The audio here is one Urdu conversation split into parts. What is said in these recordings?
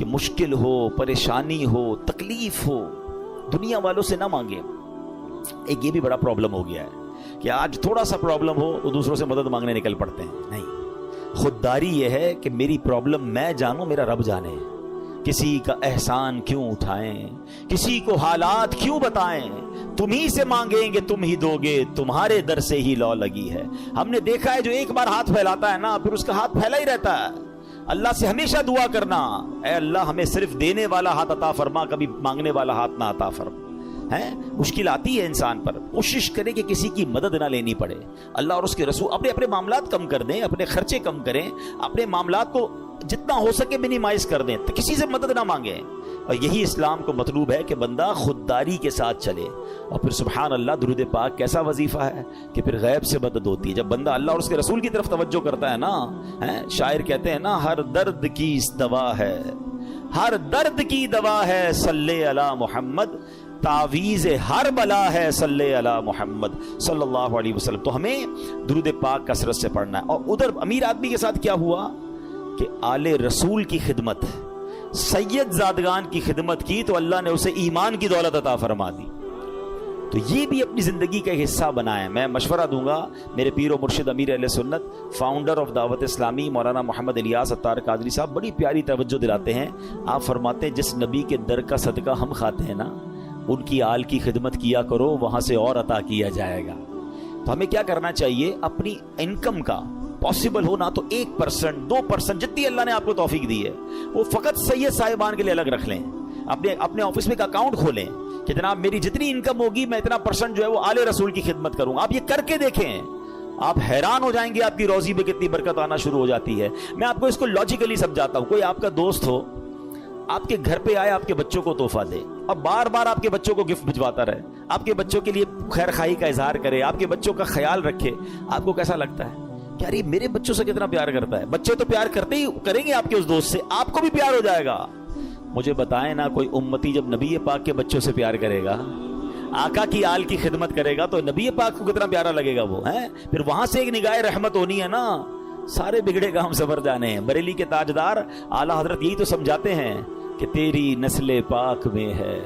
کہ مشکل ہو، پریشانی ہو، تکلیف ہو، دنیا والوں سے نہ مانگے۔ ایک یہ بھی بڑا پرابلم ہو گیا ہے کہ آج تھوڑا سا پرابلم ہو تو دوسروں سے مدد مانگنے نکل پڑتے ہیں۔ نہیں، خودداری یہ ہے کہ میری پرابلم میں جانوں، میرا رب جانے۔ کسی کا احسان کیوں اٹھائیں، کسی کو حالات کیوں بتائیں، تم ہی سے مانگیں گے تم ہی دو گے، تمہارے در سے ہی لو لگی ہے۔ ہم نے دیکھا ہے جو ایک بار ہاتھ پھیلاتا ہے نا، پھر اس کا ہاتھ پھیلا ہی رہتا ہے۔ اللہ سے ہمیشہ دعا کرنا، اے اللہ ہمیں صرف دینے والا ہاتھ عطا فرما، کبھی مانگنے والا ہاتھ نہ عطا فرما۔ مشکل آتی ہے انسان پر، کوشش کرے کہ کسی کی مدد نہ لینی پڑے۔ اللہ اور اس کے رسول اپنے معاملات کم کر دیں، اپنے خرچے کم کریں، اپنے معاملات کو جتنا ہو سکے منیمائز کر دیں، تو کسی سے مدد نہ مانگیں۔ اور یہی اسلام کو مطلوب ہے کہ بندہ خودداری کے ساتھ چلے۔ اور پھر سبحان اللہ، درود پاک کیسا وظیفہ ہے کہ پھر غیب سے مدد ہوتی ہے۔ جب بندہ اللہ اور اس کے رسول کی طرف توجہ کرتا ہے نا، شاعر کہتے ہیں نا، ہر درد کی دوا ہے، ہر درد کی دوا ہے، صلی علی محمد، تعویذ ہر بلا ہے، صلی علی محمد صلی اللہ علیہ وسلم۔ تو ہمیں درود پاک کثرت سے پڑھنا ہے۔ اور ادھر امیر آدمی کے ساتھ کیا ہوا کہ آل رسول کی خدمت، سید زادگان کی خدمت کی تو اللہ نے اسے ایمان کی دولت عطا فرما دی۔ تو یہ بھی اپنی زندگی کا حصہ بنائیں۔ میں مشورہ دوں گا، میرے پیر و مرشد امیر اہل سنت، فاؤنڈر آف دعوت اسلامی، مولانا محمد الیاس اتار قادری صاحب بڑی پیاری توجہ دلاتے ہیں۔ آپ فرماتے ہیں جس نبی کے در کا صدقہ ہم کھاتے ہیں نا، ان کی آل کی خدمت کیا کرو، وہاں سے اور عطا کیا جائے گا۔ تو ہمیں کیا کرنا چاہیے، اپنی انکم کا پاسبل ہو نا تو 1%، 2% جتنی اللہ نے آپ کو توفیق دی ہے، وہ فقط سید صاحبان کے لیے الگ رکھ لیں۔ اپنے آفس میں ایک اکاؤنٹ کھولیں کہ جناب میری جتنی انکم ہوگی میں اتنا پرسنٹ جو ہے وہ آل رسول کی خدمت کروں گا۔ آپ یہ کر کے دیکھیں، آپ حیران ہو جائیں گے، آپ کی روزی میں کتنی برکت آنا شروع ہو جاتی ہے۔ میں آپ کو اس کو لاجیکلی سمجھاتا ہوں۔ کوئی آپ کا دوست ہو، آپ کے گھر پہ آئے، آپ کے بچوں کو تحفہ دے اور بار بار آپ کے بچوں کو گفٹ بھجواتا رہے، آپ کے بچوں کے لیے خیر خواہی کا اظہار کرے، آپ کے بچوں کا خیال رکھے، آپ کو کیسا لگتا ہے کہ یار یہ میرے بچوں سے کتنا پیار کرتا ہے؟ بچے تو پیار کرتے ہی کریں گے آپ کے اس دوست سے، آپ کو بھی پیار ہو جائے گا۔ مجھے بتائیں نا، کوئی امتی جب نبی پاک کے بچوں سے پیار کرے گا، آقا کی آل کی خدمت کرے گا، تو نبی پاک کو کتنا پیارا لگے گا وہ ہے۔ پھر وہاں سے ایک نگاہ رحمت ہونی ہے نا، سارے بگڑے کام سفر جانے ہیں۔ بریلی کے تاجدار اعلیٰ حضرت یہی تو سمجھاتے ہیں کہ تیری نسل پاک میں ہے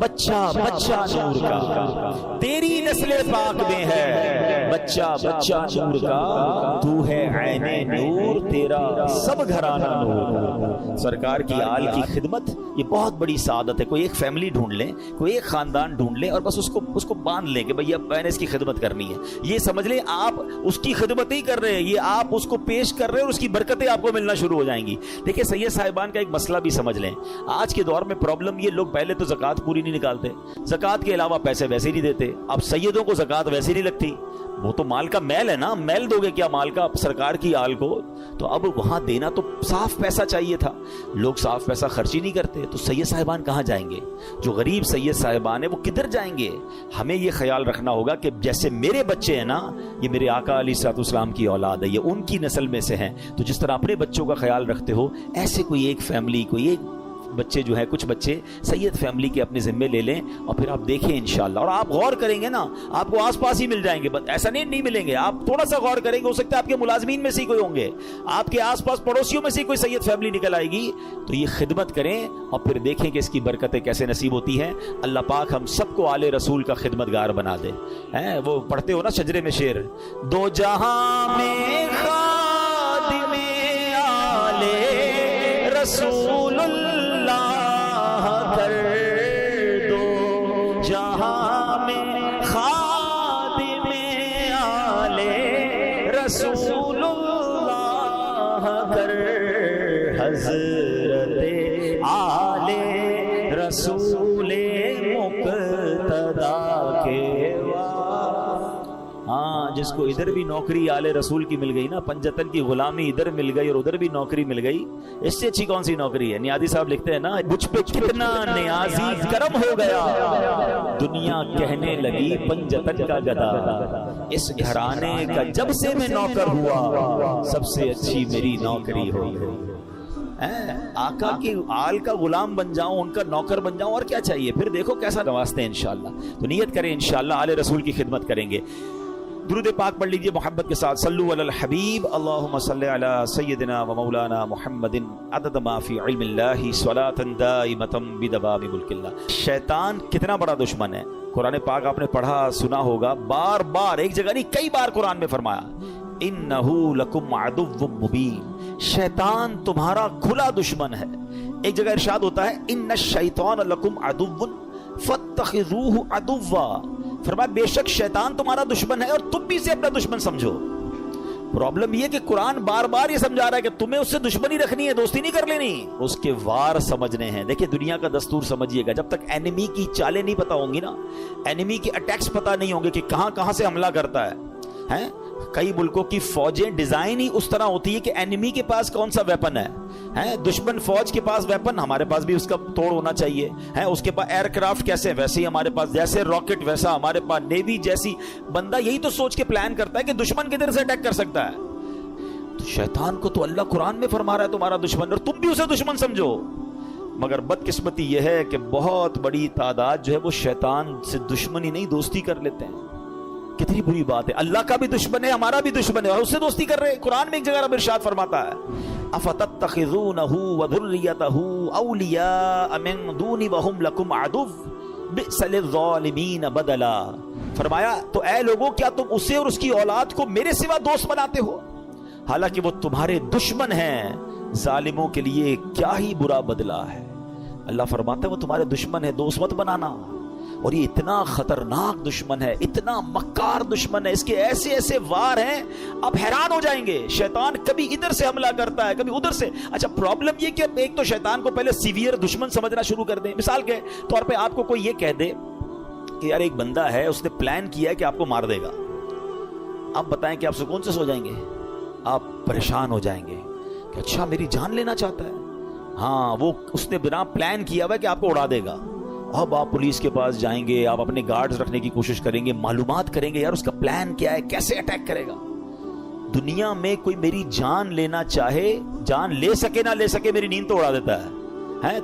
بچہ بچہ نور کا، تیری نسل پاک میں ہے بچہ بچہ نور کا، تو ہے عین نور، تیرا سب گھرانہ نور۔ سرکار کی آل کی خدمت یہ بہت بڑی سعادت ہے۔ کوئی ایک فیملی ڈھونڈ لیں، کوئی ایک خاندان ڈھونڈ لیں اور بس اس کو باندھ لیں کہ بھئی اب میں نے اس کی خدمت کرنی ہے۔ یہ سمجھ لیں آپ اس کی خدمت ہی کر رہے ہیں، یہ آپ اس کو پیش کر رہے ہیں اور اس کی برکتیں آپ کو ملنا شروع ہو جائیں گی۔ دیکھیں سید صاحبان کا ایک مسئلہ بھی سمجھ لیں۔ آج کے دور میں پرابلم یہ، لوگ پہلے تو زکوٰۃ پوری نہیں نکالتے، زکوٰۃ کے علاوہ پیسے ویسے نہیں دیتے۔ اب سیدوں کو زکوٰۃ ویسے نہیں لگتی، وہ تو مال کا میل ہے نا، میل دو گے کیا مال کا سرکار کی آل کو؟ تو اب وہاں دینا تو صاف پیسہ چاہیے تھا، لوگ صاف پیسہ خرچ ہی نہیں کرتے۔ تو سید صاحبان کہاں جائیں گے؟ جو غریب سید صاحبان ہیں وہ کدھر جائیں گے؟ ہمیں یہ خیال رکھنا ہوگا کہ جیسے میرے بچے ہیں نا، یہ میرے آقا علیہ الصلوۃ والسلام کی اولاد ہے، یہ ان کی نسل میں سے ہیں، تو جس طرح اپنے بچوں کا خیال رکھتے ہو، ایسے کوئی ایک فیملی، کوئی ایک بچے جو ہیں، کچھ بچے سید فیملی کے اپنے ذمے لے لیں اور پھر آپ دیکھیں انشاءاللہ۔ اور آپ غور کریں گے نا، آپ کو آس پاس ہی مل جائیں گے، بس ایسا نہیں ملیں گے، آپ تھوڑا سا غور کریں گے، ہو سکتا ہے آپ کے ملازمین میں سے ہی کوئی ہوں گے، آپ کے آس پاس پڑوسیوں میں سے کوئی سید فیملی نکل آئے گی۔ تو یہ خدمت کریں اور پھر دیکھیں کہ اس کی برکتیں کیسے نصیب ہوتی ہیں۔ اللہ پاک ہم سب کو آل رسول کا خدمتگار بنا دے۔ وہ پڑھتے ہو نا شجرے میں شعر، دو جہاں میں خادم آل رسول کر دو، جہاں میں خادم آل رسول اللہ کر، حضرت آل رسول مقتدا کے۔ ہاں، جس کو ادھر بھی نوکری آل رسول کی مل گئی نا، پنجتن کی غلامی ادھر مل گئی اور ادھر بھی نوکری مل گئی، اس سے اچھی کون سی نوکری ہے؟ نیازی صاحب لکھتے ہیں نا، مجھ پہ کتنا نیازی کرم ہو گیا، دنیا کہنے لگی پنجتن کا گدا، اس گھرانے کا جب سے میں نوکر ہوا، سب سے اچھی میری نوکری ہو گئی۔ آقا کی آل کا غلام بن جاؤں، ان کا نوکر بن جاؤں، اور کیا چاہیے؟ پھر دیکھو کیسا نوازتے ہیں انشاءاللہ۔ تو نیت کریں انشاءاللہ آل رسول کی خدمت کریں گے۔ درود پاک پڑھ لیجئے محبت کے ساتھ. صلو علی الحبیب اللہم صلی علی سیدنا و مولانا محمد عدد ما فی علم اللہ صلاۃ دائمۃ بدوام ملک اللہ. شیطان کتنا بڑا دشمن ہے. قرآن پاک آپ نے پڑھا سنا ہوگا, بار بار, ایک جگہ نہیں کئی بار قرآن میں فرمایا انہ لکم عدو مبین, شیطان تمہارا کھلا دشمن ہے. ایک جگہ ارشاد ہوتا ہے ان الشیطان لکم عدو فاتخذوہ عدوا, فرمایا بے شک شیطان تمہارا دشمن ہے اور تم بھی اسے اپنا دشمن سمجھو. پرابلم یہ کہ قرآن بار بار یہ سمجھا رہا ہے کہ تمہیں اس سے دشمنی رکھنی ہے, دوستی نہیں کر لینی, اس کے وار سمجھنے ہیں. دیکھیں دنیا کا دستور سمجھیے گا, جب تک اینیمی کی چالیں نہیں پتا ہوں گی نا, اینیمی کے اٹیکس پتا نہیں ہوں گے کہ کہاں کہاں سے حملہ کرتا ہے. کئی ملکوں کی فوجیں ڈیزائن ہی اس طرح ہوتی ہے کہ اینیمی کے پاس کون سا ویپن ہے, دشمن فوج کے پاس ویپن, ہمارے پاس بھی اس کا توڑ ہونا چاہیے. اس کے پاس ایئر کرافٹ کیسے, ویسے ہی ہمارے پاس, جیسے راکٹ ویسا ہمارے پاس نیوی جیسی. بندہ یہی تو سوچ کے پلان کرتا ہے کہ دشمن کدھر سے اٹیک کر سکتا ہے. تو شیطان کو تو اللہ قرآن میں فرما رہا ہے تمہارا دشمن, اور تم بھی اسے دشمن سمجھو. مگر بدقسمتی یہ ہے کہ بہت بڑی تعداد جو ہے وہ شیطان سے دشمنی نہیں دوستی کر لیتے ہیں. کتنی بری بات ہے. اللہ کا بھی دشمن ہے, ہمارا بھی دشمن ہے, اور اس سے دوستی کر رہے ہیں. قرآن میں ایک جگہ رب ارشاد فرماتا ہے افتتخذونہ وذریتہ اولیاء من دونی وہم لکم عدو بئس للظالمین بدلا. فرمایا تو اے لوگوں کیا تم اسے اور اس کی اولاد کو میرے سوا دوست بناتے ہو, حالانکہ وہ تمہارے دشمن ہیں, ظالموں کے لیے کیا ہی برا بدلہ ہے. اللہ فرماتا ہے وہ تمہارے دشمن ہے, دوست مت بنانا. اور یہ اتنا خطرناک دشمن ہے, اتنا مکار دشمن ہے, اس کے ایسے ایسے وار ہیں آپ حیران ہو جائیں گے. شیطان کبھی ادھر سے حملہ کرتا ہے, کبھی ادھر سے. اچھا پرابلم یہ کہ ایک تو شیطان کو پہلے سیویئر دشمن سمجھنا شروع کر دیں. مثال کے طور پہ آپ کو کوئی یہ کہہ دے کہ یار ایک بندہ ہے, اس نے پلان کیا ہے کہ آپ کو مار دے گا. آپ بتائیں کہ آپ سکون سے سو جائیں گے؟ آپ پریشان ہو جائیں گے کہ اچھا میری جان لینا چاہتا ہے. ہاں وہ اس نے بنا پلان کیا ہوا ہے کہ آپ کو اڑا دے گا. اب آپ پولیس کے پاس جائیں گے, آپ اپنے گارڈز رکھنے کی کوشش کریں گے, معلومات کریں گے یار اس کا پلان کیا ہے, کیسے اٹیک کرے گا. دنیا میں کوئی میری جان لینا چاہے, جان لے سکے نہ لے سکے, میری نیند تو اڑا دیتا ہے.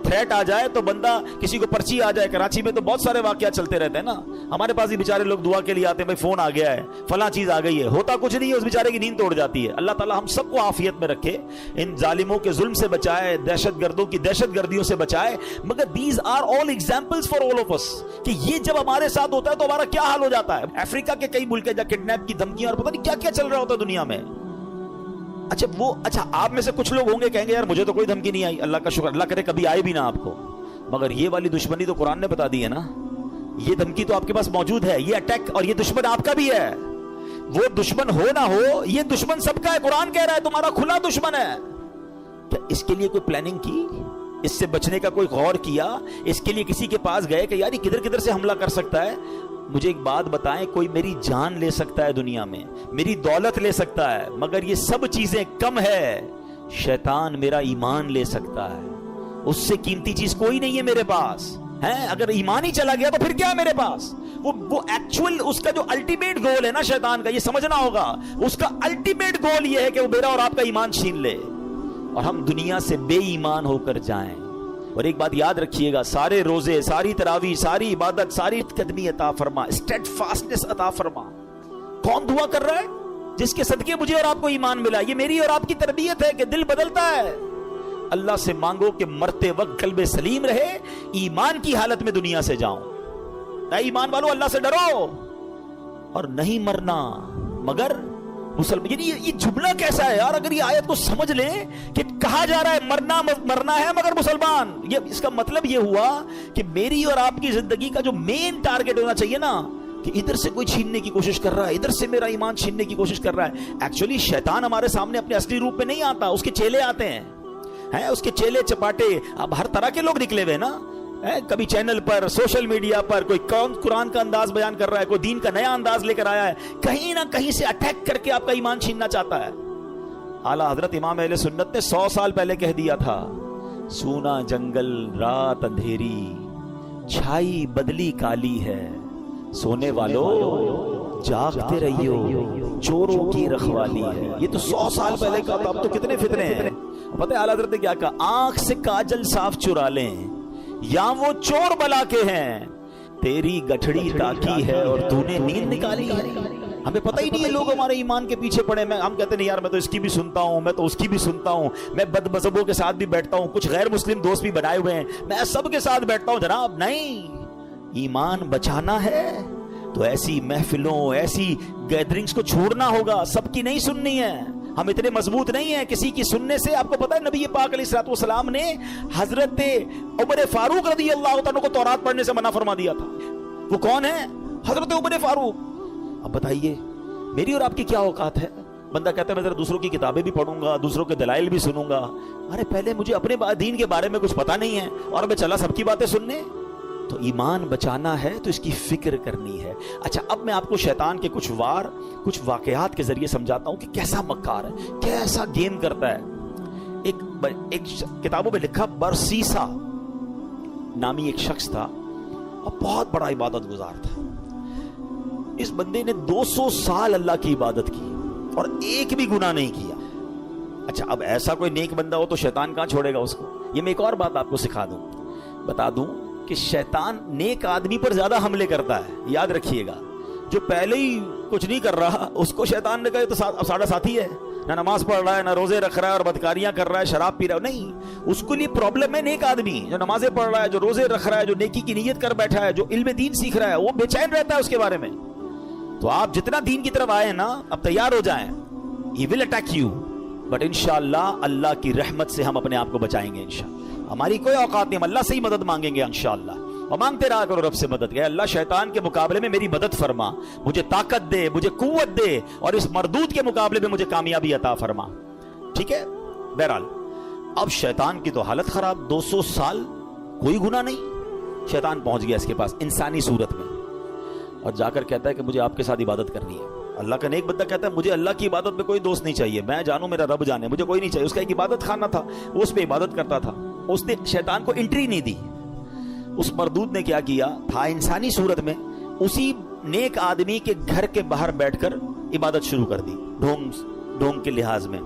تھریٹ آ جائے تو بندہ, کسی کو پرچی آ جائے, کراچی میں تو بہت سارے واقعات چلتے رہتے ہیں نا, ہمارے پاس ہی بیچارے لوگ دعا کے لیے آتے ہیں, بھائی فون آ گیا ہے, فلاں چیز آ گئی ہے, ہوتا کچھ نہیں ہے, اس بیچارے کی نیند توڑ جاتی ہے. اللہ تعالی ہم سب کو عافیت میں رکھے, ان ظالموں کے ظلم سے بچائے, دہشت گردوں کی دہشت گردیوں سے بچائے. مگر these are all examples for all of us, کہ یہ جب ہمارے ساتھ ہوتا ہے تو ہمارا کیا حال ہو جاتا ہے. افریقہ کے کئی ملک جہاں کڈنیپ کی دھمکیاں اور پتہ نہیں کیا کیا چل رہا ہوتا ہے دنیا میں. اچھا آپ میں سے کچھ لوگ ہوں گے کہیں گے یار مجھے تو کوئی دھمکی نہیں آئی, اللہ کا شکر, اللہ کرے کبھی آئے بھی نہ آپ کو. مگر یہ والی دشمنی تو قرآن نے بتا دی ہے نا, یہ دھمکی تو آپ کے پاس موجود ہے, یہ اٹیک, اور یہ دشمن آپ کا بھی ہے. وہ دشمن ہو نہ ہو, یہ دشمن سب کا ہے. قرآن کہہ رہا ہے تمہارا کھلا دشمن ہے. کیا اس کے لیے کوئی پلاننگ کی, اس سے بچنے کا کوئی غور کیا, اس کے لیے کسی کے پاس گئے کہ یار یہ کدھر کدھر سے حملہ کر سکتا ہے. مجھے ایک بات بتائیں, کوئی میری جان لے سکتا ہے دنیا میں, میری دولت لے سکتا ہے, مگر یہ سب چیزیں کم ہے, شیطان میرا ایمان لے سکتا ہے. اس سے قیمتی چیز کوئی نہیں ہے میرے پاس. اگر ایمان ہی چلا گیا تو پھر کیا ہے میرے پاس. وہ ایکچوئل اس کا جو الٹیمیٹ گول ہے نا شیطان کا, یہ سمجھنا ہوگا, اس کا الٹیمیٹ گول یہ ہے کہ وہ میرا اور آپ کا ایمان چھین لے اور ہم دنیا سے بے ایمان ہو کر جائیں. اور ایک بات یاد رکھیے گا, سارے روزے, ساری تراویح, ساری عبادت, ساری قدمی عطا فرما, اسٹیڈ فاسٹنس عطا فرما. کون دعا کر رہا ہے؟ جس کے صدقے مجھے اور آپ کو ایمان ملا. یہ میری اور آپ کی تربیت ہے کہ دل بدلتا ہے. اللہ سے مانگو کہ مرتے وقت قلب سلیم رہے, ایمان کی حالت میں دنیا سے جاؤں. اے ایمان والو اللہ سے ڈرو اور نہیں مرنا مگر مسلمان. یعنی یہ جملہ کیسا ہے یار, اگر یہ آیت کو سمجھ لیں کہ کہا جا رہا ہے مرنا ہے مگر مسلمان. یہ اس کا مطلب یہ ہوا کہ میری اور آپ کی زندگی کا جو مین ٹارگٹ ہونا چاہیے نا, کہ ادھر سے کوئی چھیننے کی کوشش کر رہا ہے, ادھر سے میرا ایمان چھیننے کی کوشش کر رہا ہے. ایکچولی شیطان ہمارے سامنے اپنے اصلی روپ میں نہیں آتا, اس کے چیلے آتے ہیں. اس کے چیلے چپاٹے, اب ہر طرح کے لوگ نکلے ہوئے نا, کبھی چینل پر, سوشل میڈیا پر, کوئی قرآن کا انداز بیان کر رہا ہے, کوئی دین کا نیا انداز لے کر آیا ہے, کہیں نہ کہیں سے اٹیک کر کے آپ کا ایمان چھیننا چاہتا ہے. اعلیٰ حضرت امام اہل سنت نے 100 سال پہلے کہہ دیا تھا, سونا جنگل رات اندھیری, چھائی بدلی کالی ہے, سونے والو جاگتے رہیو, چوروں کی رکھوالی ہے. یہ تو 100 سال پہلے کا تھا, اب تو کتنے فتنے ہیں. پتہ ہے اعلیٰ حضرت نے کیا کہا, آنکھ سے کاجل صاف چرا لیں یا وہ چور بلا کے ہیں, تیری گٹھڑی تاکی ہے اور تو نے نیند نکالی ہے. ہمیں پتہ ہی نہیں ہے لوگ ہمارے ایمان کے پیچھے پڑے. ہم کہتے ہیں یار میں تو اس کی بھی سنتا ہوں, میں تو اس کی بھی سنتا ہوں, میں بد مذہبوں کے ساتھ بھی بیٹھتا ہوں, کچھ غیر مسلم دوست بھی بنائے ہوئے ہیں, میں سب کے ساتھ بیٹھتا ہوں. جناب نہیں, ایمان بچانا ہے تو ایسی محفلوں, ایسی گیدرنگز کو چھوڑنا ہوگا, سب کی نہیں سننی ہے. ہم اتنے مضبوط نہیں ہیں کسی کی سننے سے. آپ کو پتا ہے نبی پاک علیہ الصلوۃ والسلام نے حضرت عمر فاروق رضی اللہ تعالیٰ کو تورات پڑھنے سے منع فرما دیا تھا. وہ کون ہے؟ حضرت عمر فاروق. اب بتائیے میری اور آپ کی کیا اوقات ہے؟ بندہ کہتا ہے میں ذرا دوسروں کی کتابیں بھی پڑھوں گا, دوسروں کے دلائل بھی سنوں گا. ارے پہلے مجھے اپنے دین کے بارے میں کچھ پتا نہیں ہے اور میں چلا سب کی باتیں سننے. تو ایمان بچانا ہے تو اس کی فکر کرنی ہے. اچھا اب میں آپ کو شیطان کے کچھ واقعات کے ذریعے سمجھاتا ہوں کہ کیسا مکار ہے, کیسا گیم کرتا ہے. ایک کتابوں میں لکھا برسیسا نامی ایک شخص تھا اور بہت بڑا عبادت گزار تھا. اس بندے نے 200 سال اللہ کی عبادت کی اور ایک بھی گناہ نہیں کیا. اچھا اب ایسا کوئی نیک بندہ ہو تو شیطان کہاں چھوڑے گا اس کو. یہ میں ایک اور بات آپ کو سکھا دوں, بتا دوں کہ شیطان نیک آدمی پر زیادہ حملے کرتا ہے. یاد رکھیے گا, جو پہلے ہی کچھ نہیں کر رہا اس کو شیطان نے کہا تو ساڑھا ساتھی ہے, نہ نماز پڑھ رہا ہے, نہ روزے رکھ رہا ہے اور بدکاریاں کر رہا ہے, شراب پی رہا ہے. نہیں, اس کو لیے پرابلم ہے نیک آدمی جو نمازیں پڑھ رہا ہے, جو روزے رکھ رہا ہے, جو نیکی کی نیت کر بیٹھا ہے, جو علم دین سیکھ رہا ہے, وہ بے چین رہتا ہے اس کے بارے میں. تو آپ جتنا دین کی طرف آئے نا اب تیار ہو جائیں. He will attack you but انشاءاللہ اللہ کی رحمت سے ہم اپنے آپ کو بچائیں گے انشاءاللہ. ہماری کوئی اوقات نہیں, ہم اللہ سے ہی مدد مانگیں گے انشاءاللہ. اور مانگتے رہا کرو رب سے مدد, کہ اللہ شیطان کے مقابلے میں میری مدد فرما, مجھے طاقت دے, مجھے قوت دے, اور اس مردود کے مقابلے میں مجھے کامیابی عطا فرما. ٹھیک ہے. بہرحال اب شیطان کی تو حالت خراب, 200 سال کوئی گناہ نہیں. شیطان پہنچ گیا اس کے پاس انسانی صورت میں اور جا کر کہتا ہے کہ مجھے آپ کے ساتھ عبادت کرنی ہے. اللہ کا نیک بندہ کہتا ہے مجھے اللہ کی عبادت میں کوئی دوست نہیں چاہیے, میں جانوں میرا رب جانے, مجھے کوئی نہیں چاہیے. اس کا ایک عبادت خانہ تھا, وہ اس پہ عبادت کرتا تھا. اس نے شیطان کو انٹری نہیں دی. اس مردود نے کیا کیا تھا, انسانی صورت میں اسی نیک آدمی کے گھر کے باہر بیٹھ کر عبادت شروع کر دی, ڈھونگ کے لحاظ میں.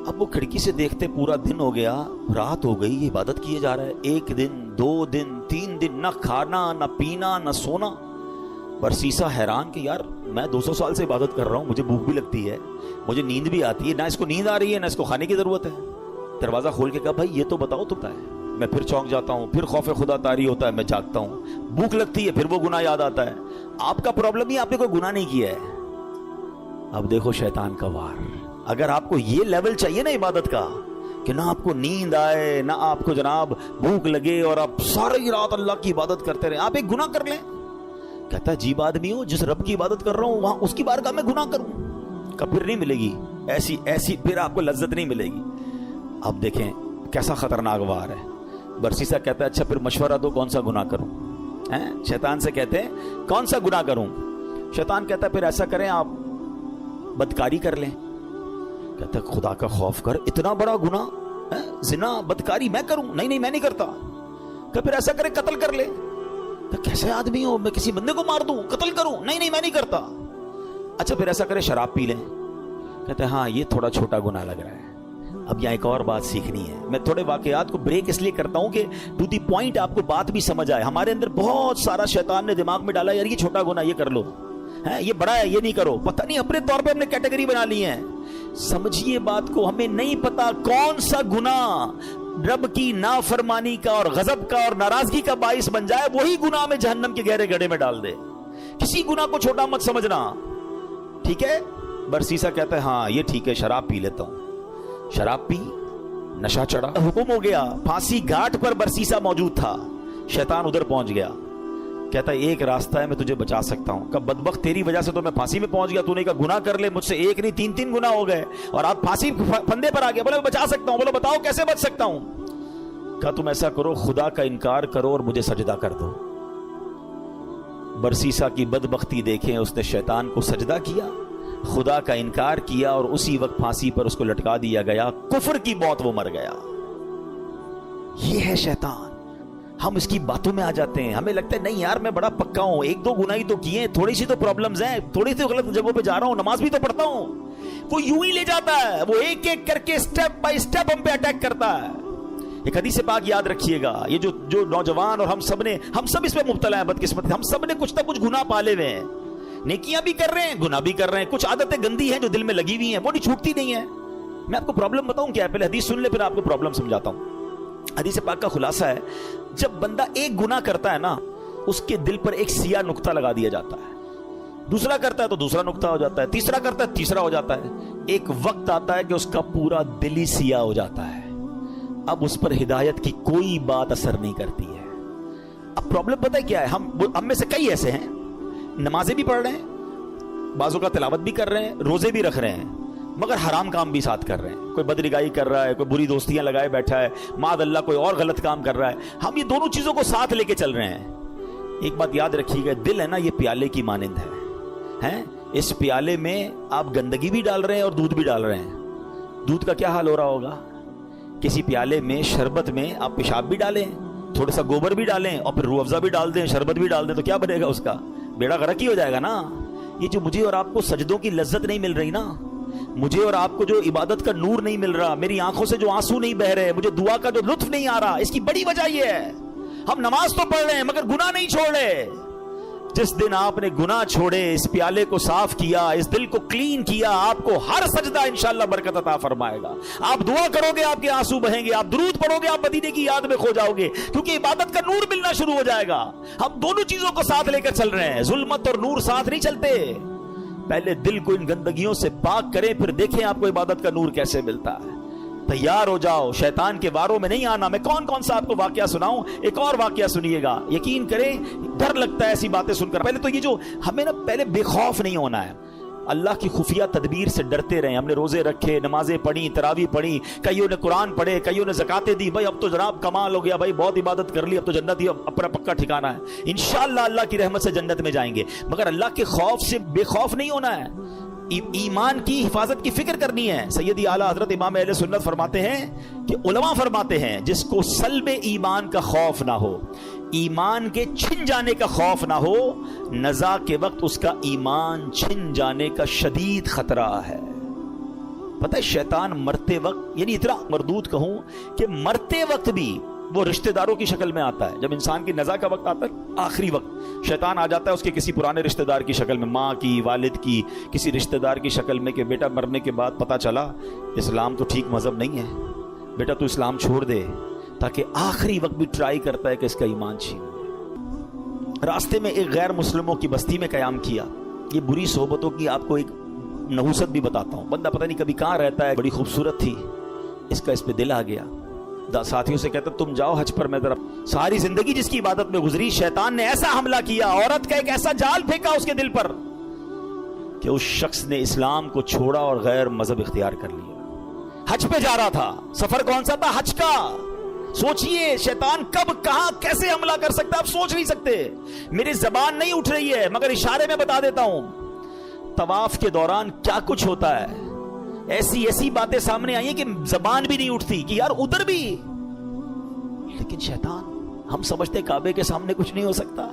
اب وہ کھڑکی سے دیکھتے پورا دن ہو گیا, رات ہو گئی, یہ عبادت کیے جا رہا ہے. 1 دن 2 دن 3 دن, نہ کھانا نہ پینا نہ سونا. برسیسا حیران کہ یار میں 200 سال سے عبادت کر رہا ہوں, مجھے بھوک بھی لگتی ہے, مجھے نیند بھی آتی ہے, نہ اس کو نیند آ رہی ہے نہ اس کو کھانے کی ضرورت ہے. دروازہ کھول کے کہا بھائی یہ تو بتاؤ تو ہے. میں پھر چونک جاتا ہوں, پھر خوف خدا طاری ہوتا ہے, میں جاگتا ہوں, بھوک لگتی ہے, پھر وہ گناہ یاد آتا ہے. آپ کا پرابلم ہی آپ نے کوئی گناہ نہیں کیا ہے. اب دیکھو شیطان کا وار. اگر آپ کو یہ لیول چاہیے نا عبادت کا کہ نہ آپ کو نیند آئے نہ آپ کو جناب بھوک لگے اور آپ ساری رات اللہ کی عبادت کرتے رہیں, آپ ایک گناہ کر لیں. کہتا ہے عجیب آدمی ہو, جس رب کی عبادت کر رہا ہوں وہاں اس کی بارگاہ میں گناہ کروں, کہ پھر نہیں ملے گی ایسی پھر آپ کو لذت نہیں ملے گی. اب دیکھیں کیسا خطرناک وار ہے. برسیسا کہتا ہے اچھا پھر مشورہ دو کون سا گناہ کروں. شیطان سے کہتے ہیں کون سا گناہ کروں. شیطان کہتا ہے پھر ایسا کریں آپ بدکاری کر لیں. کہتا ہے خدا کا خوف کر, اتنا بڑا گناہ, زنا بدکاری میں کروں؟ نہیں میں نہیں کرتا. کہ پھر ایسا کریں قتل کر لیں. کہ کیسے آدمی ہو, میں کسی بندے کو مار دوں, قتل کروں؟ نہیں میں نہیں کرتا. اچھا پھر ایسا کریں شراب پی لیں. کہتے ہیں ہاں یہ تھوڑا چھوٹا گناہ لگ رہا ہے. اب یہاں ایک اور بات سیکھنی ہے. میں تھوڑے واقعات کو بریک اس لیے کرتا ہوں کہ ٹو دی پوائنٹ آپ کو بات بھی سمجھ آئے. ہمارے اندر بہت سارا شیطان نے دماغ میں ڈالا یار یہ چھوٹا گناہ یہ کر لو, یہ بڑا ہے یہ نہیں کرو. پتہ نہیں اپنے طور پہ ہم نے کیٹیگری بنا لی ہے. سمجھیے بات کو, ہمیں نہیں پتا کون سا گناہ رب کی نافرمانی کا اور غضب کا اور ناراضگی کا باعث بن جائے, وہی گناہ میں جہنم کے گہرے گڑھے میں ڈال دے. کسی گناہ کو چھوٹا مت سمجھنا. ٹھیک ہے. برسیسا کہتا ہے ہاں یہ ٹھیک ہے شراب پی لیتا ہوں. شراب پی, نشہ چڑھا, حکم ہو گیا. پھانسی گھاٹ پر برسیسا موجود تھا. شیطان ادھر پہنچ گیا. کہتا ہے ایک راستہ ہے میں تجھے بچا سکتا ہوں. کہ بدبخت تیری وجہ سے تو میں پھانسی میں پہنچ گیا, تو نے کہا گناہ کر لے, مجھ سے ایک نہیں 3 گناہ ہو گئے اور آپ پھانسی پھندے پر آ گئے. بولے میں بچا سکتا ہوں. بولو بتاؤ کیسے بچ سکتا ہوں. کہا تم ایسا کرو خدا کا انکار کرو اور مجھے سجدہ کر دو. برسیسا کی بدبختی دیکھیں, اس نے شیطان کو سجدہ کیا, خدا کا انکار کیا اور اسی وقت پھانسی پر اس کو لٹکا دیا گیا. کفر کی موت وہ مر گیا. یہ ہے شیطان. ہم اس کی باتوں میں آ جاتے ہیں, ہمیں لگتا ہے نہیں یار میں بڑا پکا ہوں, 1-2 گناہ ہی تو کیے, تھوڑی سی تو پرابلمز ہیں, تھوڑی سی غلط جگہوں پہ جا رہا ہوں, نماز بھی تو پڑھتا ہوں. وہ یوں ہی لے جاتا ہے, وہ ایک ایک کر کے سٹیپ بائی سٹیپ ہم پہ اٹیک کرتا ہے. ایک حدیث پاک یاد رکھیے گا, یہ جو نوجوان اور ہم سب اس میں مبتلا ہیں بدقسمت, ہم سب نے کچھ نہ کچھ گناہ پالے ہوئے ہیں. نیکیاں بھی کر رہے ہیں, گناہ بھی کر رہے ہیں, کچھ عادتیں گندی ہیں جو دل میں لگی ہوئی ہیں, وہ نہیں چھوٹتی نہیں ہیں. میں آپ کو پرابلم بتاؤں کیا ہے, پہلے حدیث سن لے پھر آپ کو پرابلم سمجھاتا ہوں. حدیث پاک کا خلاصہ ہے, جب بندہ ایک گناہ کرتا ہے نا, اس کے دل پر ایک سیاہ نقطہ لگا دیا جاتا ہے, دوسرا کرتا ہے تو دوسرا نقطہ ہو جاتا ہے, تیسرا کرتا ہے تیسرا ہو جاتا ہے, ایک وقت آتا ہے کہ اس کا پورا دل ہی سیاہ ہو جاتا ہے. اب اس پر ہدایت کی کوئی بات اثر نہیں کرتی ہے. اب پرابلم پتہ ہے کیا ہے, ہم میں سے کئی ایسے ہیں نمازیں بھی پڑھ رہے ہیں, بعضوں کا تلاوت بھی کر رہے ہیں, روزے بھی رکھ رہے ہیں, مگر حرام کام بھی ساتھ کر رہے ہیں. کوئی بدنگاہی کر رہا ہے, کوئی بری دوستیاں لگائے بیٹھا ہے, معاذ اللہ کوئی اور غلط کام کر رہا ہے. ہم یہ دونوں چیزوں کو ساتھ لے کے چل رہے ہیں. ایک بات یاد رکھیے گا, دل ہے نا یہ پیالے کی مانند ہے. اس پیالے میں آپ گندگی بھی ڈال رہے ہیں اور دودھ بھی ڈال رہے ہیں. دودھ کا کیا حال ہو رہا ہوگا, کسی پیالے میں شربت میں آپ پیشاب بھی ڈالیں, تھوڑا سا گوبر بھی ڈالیں اور پھر روح افزا بھی ڈال دیں, شربت بھی ڈال دیں, تو کیا بنے گا, اس کا بیڑا غرق ہی ہو جائے گا نا. یہ جو مجھے اور آپ کو سجدوں کی لذت نہیں مل رہی نا, مجھے اور آپ کو جو عبادت کا نور نہیں مل رہا, میری آنکھوں سے جو آنسو نہیں بہ رہے, مجھے دعا کا جو لطف نہیں آ رہا, اس کی بڑی وجہ یہ ہے ہم نماز تو پڑھ رہے ہیں مگر گناہ نہیں چھوڑ رہے. جس دن آپ نے گناہ چھوڑے, اس پیالے کو صاف کیا, اس دل کو کلین کیا, آپ کو ہر سجدہ انشاءاللہ برکت عطا فرمائے گا. آپ دعا کرو گے آپ کے آنسو بہیں گے, آپ درود پڑھو گے آپ مدینے کی یاد میں کھو جاؤ گے, کیونکہ عبادت کا نور ملنا شروع ہو جائے گا. ہم دونوں چیزوں کو ساتھ لے کر چل رہے ہیں, ظلمت اور نور ساتھ نہیں چلتے. پہلے دل کو ان گندگیوں سے پاک کریں, پھر دیکھیں آپ کو عبادت کا نور کیسے ملتا ہے. تیار ہو جاؤ, شیطان کے واروں میں نہیں آنا. میں کون سا آپ کو واقعہ سناؤں, ایک اور واقعہ سنیے گا, یقین کریں ڈر لگتا ہے ایسی باتیں سن کر. پہلے تو یہ جو ہمیں نا پہلے بے خوف نہیں ہونا ہے, اللہ کی خفیہ تدبیر سے ڈرتے رہیں. ہم نے روزے رکھے, نمازیں پڑھی, تراویح پڑھی, کئیوں نے قرآن پڑھے, کئیوں نے زکاتیں دی. بھائی اب تو جناب کمال ہو گیا, بھائی بہت عبادت کر لی, اب تو جنت ہی اپنا پکا ٹھکانا ہے, انشاءاللہ اللہ کی رحمت سے جنت میں جائیں گے. مگر اللہ کے خوف سے بے خوف نہیں ہونا ہے, ایمان کی حفاظت کی فکر کرنی ہے. سیدی اعلیٰ حضرت امام اہل سنت فرماتے ہیں کہ علماء فرماتے ہیں جس کو سلب ایمان کا خوف نہ ہو, ایمان کے چھن جانے کا خوف نہ ہو, نزا کے وقت اس کا ایمان چھن جانے کا شدید خطرہ ہے. پتہ ہے شیطان مرتے وقت, یعنی اتنا مردود کہوں کہ مرتے وقت بھی وہ رشتہ داروں کی شکل میں آتا ہے. جب انسان کی نزا کا وقت آتا ہے, آخری وقت, شیطان آ جاتا ہے اس کے کسی پرانے رشتہ دار کی شکل میں, ماں کی, والد کی, کسی رشتہ دار کی شکل میں, کہ بیٹا مرنے کے بعد پتہ چلا اسلام تو ٹھیک مذہب نہیں ہے, بیٹا تو اسلام چھوڑ دے, تاکہ آخری وقت بھی ٹرائی کرتا ہے کہ اس کا ایمان چھین. راستے میں ایک غیر مسلموں کی بستی میں قیام کیا. یہ بری صحبتوں کی آپ کو ایک نحوست بھی بتاتا ہوں. بندہ پتہ نہیں کبھی کہاں رہتا ہے, بڑی خوبصورت تھی, اس کا اس پہ دل آ گیا. ساتھیوں سے کہتا تم جاؤ حج پر, میں طرف. ساری زندگی جس کی عبادت میں گزری, شیطان نے ایسا حملہ کیا, عورت کا ایک ایسا جال پھینکا اس کے دل پر کہ اس شخص نے اسلام کو چھوڑا اور غیر مذہب اختیار کر لیا. حج پہ جا رہا تھا, سفر کون سا تھا, حج کا. سوچئے شیطان کب کہاں کیسے حملہ کر سکتا ہے, آپ سوچ نہیں سکتے. میری زبان نہیں اٹھ رہی ہے مگر اشارے میں بتا دیتا ہوں. طواف کے دوران کیا کچھ ہوتا ہے, ایسی باتیں سامنے آئی ہیں کہ زبان بھی نہیں اٹھتی کہ یار ادھر بھی. لیکن شیطان, ہم سمجھتے کعبے کے سامنے کچھ نہیں ہو سکتا.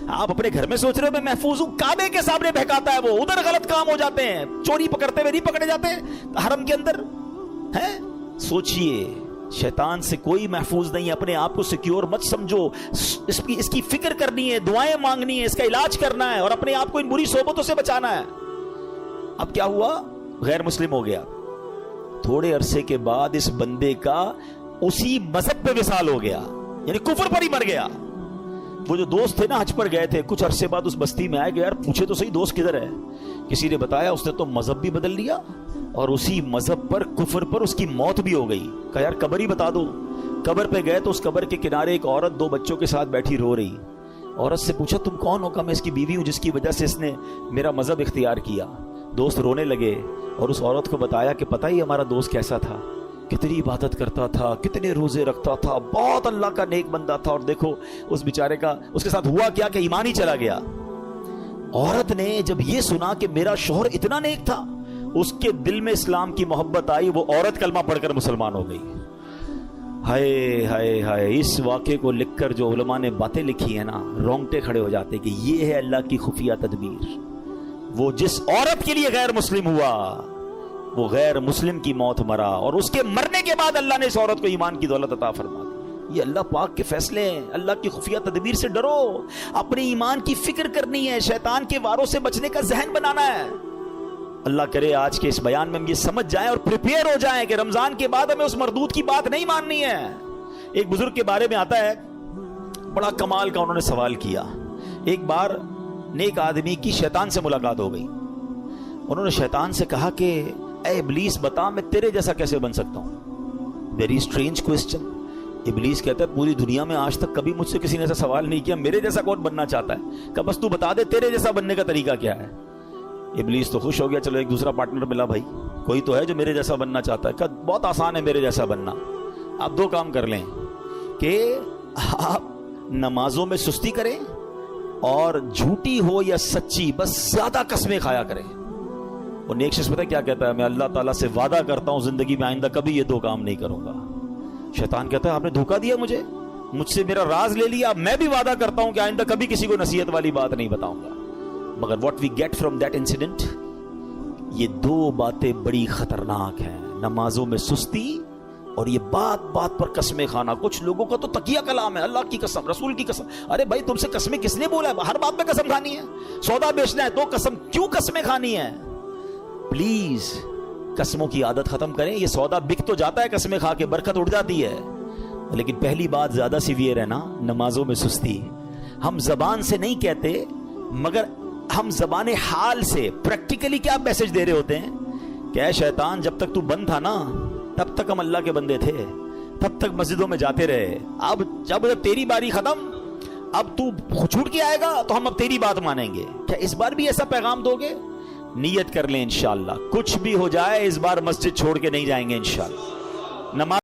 آپ اپنے گھر میں سوچ رہے ہو میں محفوظ ہوں, کعبے کے سامنے بہکاتا ہے وہ, ادھر غلط کام ہو جاتے ہیں, چوری پکڑتے ہوئے نہیں پکڑے جاتے حرم کے اندر ہیں. سوچئے شیطان سے کوئی محفوظ نہیں ہے, اپنے آپ کو سیکیور مت سمجھو. اس کی فکر کرنی ہے, دعائیں مانگنی ہے, اس کا علاج کرنا ہے اور اپنے آپ کو ان بری صحبتوں سے بچانا ہے. اب کیا ہوا, غیر مسلم ہو گیا. تھوڑے عرصے کے بعد اس بندے کا اسی مذہب پہ وصال ہو گیا, یعنی کفر پر ہی مر گیا. وہ جو دوست تھے نا حج پر گئے تھے, کچھ عرصے بعد اس بستی میں آئے کہ یار پوچھے تو صحیح دوست کدھر ہے. کسی نے بتایا اس نے تو مذہب بھی بدل لیا اور اسی مذہب پر, کفر پر اس کی موت بھی ہو گئی. کہا یار قبر ہی بتا دو. قبر پہ گئے تو اس قبر کے کنارے ایک عورت 2 بچوں کے ساتھ بیٹھی رو رہی. عورت سے پوچھا تم کون ہو؟ کہا میں اس کی بیوی ہوں جس کی وجہ سے اس نے میرا مذہب اختیار کیا. دوست رونے لگے اور اس عورت کو بتایا کہ پتہ ہی ہمارا دوست کیسا تھا, کتنی عبادت کرتا تھا, کتنے روزے رکھتا تھا, بہت اللہ کا نیک بندہ تھا, اور دیکھو اس بیچارے کا اس کے ساتھ ہوا کیا کہ ایمان ہی چلا گیا. عورت نے جب یہ سنا کہ میرا شوہر اتنا نیک تھا, اس کے دل میں اسلام کی محبت آئی, وہ عورت کلمہ پڑھ کر مسلمان ہو گئی. ہائے ہائے ہائے, اس واقعے کو لکھ کر جو علماء نے باتیں لکھی ہیں نا, رونگٹے کھڑے ہو جاتے کہ یہ ہے اللہ کی خفیہ تدبیر. وہ جس عورت کے لیے غیر مسلم ہوا, وہ غیر مسلم کی موت مرا, اور اس کے مرنے کے بعد اللہ نے اس عورت کو ایمان کی دولت عطا فرما دی. یہ اللہ پاک کے فیصلے ہیں. اللہ کی خفیہ تدبیر سے ڈرو. اپنے ایمان کی فکر کرنی ہے, شیطان کے واروں سے بچنے کا ذہن بنانا ہے. اللہ کرے آج کے اس بیان میں ہم یہ سمجھ جائیں اور پریپیئر ہو جائیں کہ رمضان کے بعد ہمیں اس مردود کی بات نہیں ماننی ہے. ایک بزرگ کے بارے میں آتا ہے, بڑا کمال کا انہوں نے سوال کیا. ایک بار نیک آدمی کی شیطان سے ملاقات ہو گئی. انہوں نے شیطان سے کہا کہ اے ابلیس بتا میں تیرے جیسا کیسے بن سکتا ہوں. Very strange question. ابلیس کہتا ہے پوری دنیا میں آج تک کبھی مجھ سے کسی نے ایسا سوال نہیں کیا, میرے جیسا کون بننا چاہتا ہے, کہ بس تو بتا دے تیرے جیسا بننے کا طریقہ کیا ہے. ابلیس تو خوش ہو گیا, چلو ایک دوسرا پارٹنر ملا, بھائی کوئی تو ہے جو میرے جیسا بننا چاہتا ہے. کہ بہت آسان ہے میرے جیسا بننا. آپ دو کام کر لیں کہ آپ نمازوں میں سستی کریں اور جھوٹی ہو یا سچی بس زیادہ قسمیں کھایا کریں. وہ نیک شخص پتہ کیا کہتا ہے, میں اللہ تعالیٰ سے وعدہ کرتا ہوں زندگی میں آئندہ کبھی یہ دو کام نہیں کروں گا. شیطان کہتا ہے آپ نے دھوکہ دیا مجھ سے میرا راز لے لیا. میں بھی وعدہ کرتا ہوں کہ آئندہ کبھی کسی کو نصیحت والی بات نہیں بتاؤں گا. مگر what we get from that incident, یہ دو باتیں بڑی خطرناک ہیں. نمازوں میں سستی اور یہ بات بات پر قسمیں کھانا. کچھ لوگوں کا تو تقیہ کلام ہے, اللہ کی قسم, رسول کی قسم. ارے بھائی تم سے قسمیں کس نے بولا ہے؟ ہر بات میں قسم کھانی ہے. سودا بیچنا ہے تو قسم, کیوں قسمیں کھانی ہے؟ پلیز قسموں کی عادت ختم کریں. یہ سودا بک تو جاتا ہے قسمیں کھا کے, برکت اڑ جاتی ہے, لیکن پہلی بات زیادہ سیویئر ہے نا, نمازوں میں سستی. ہم زبان سے نہیں کہتے مگر ہم زبان حال سے پریکٹیکلی کیا میسج دے رہے ہوتے ہیں کہ اے شیطان جب تک تو بند تھا نا تب تک ہم اللہ کے بندے تھے, تب تک مسجدوں میں جاتے رہے. اب جب تیری باری ختم, اب تو چھوٹ کے آئے گا تو ہم اب تیری بات مانیں گے. کیا اس بار بھی ایسا پیغام دو گے؟ نیت کر لیں انشاءاللہ, کچھ بھی ہو جائے اس بار مسجد چھوڑ کے نہیں جائیں گے انشاءاللہ. نماز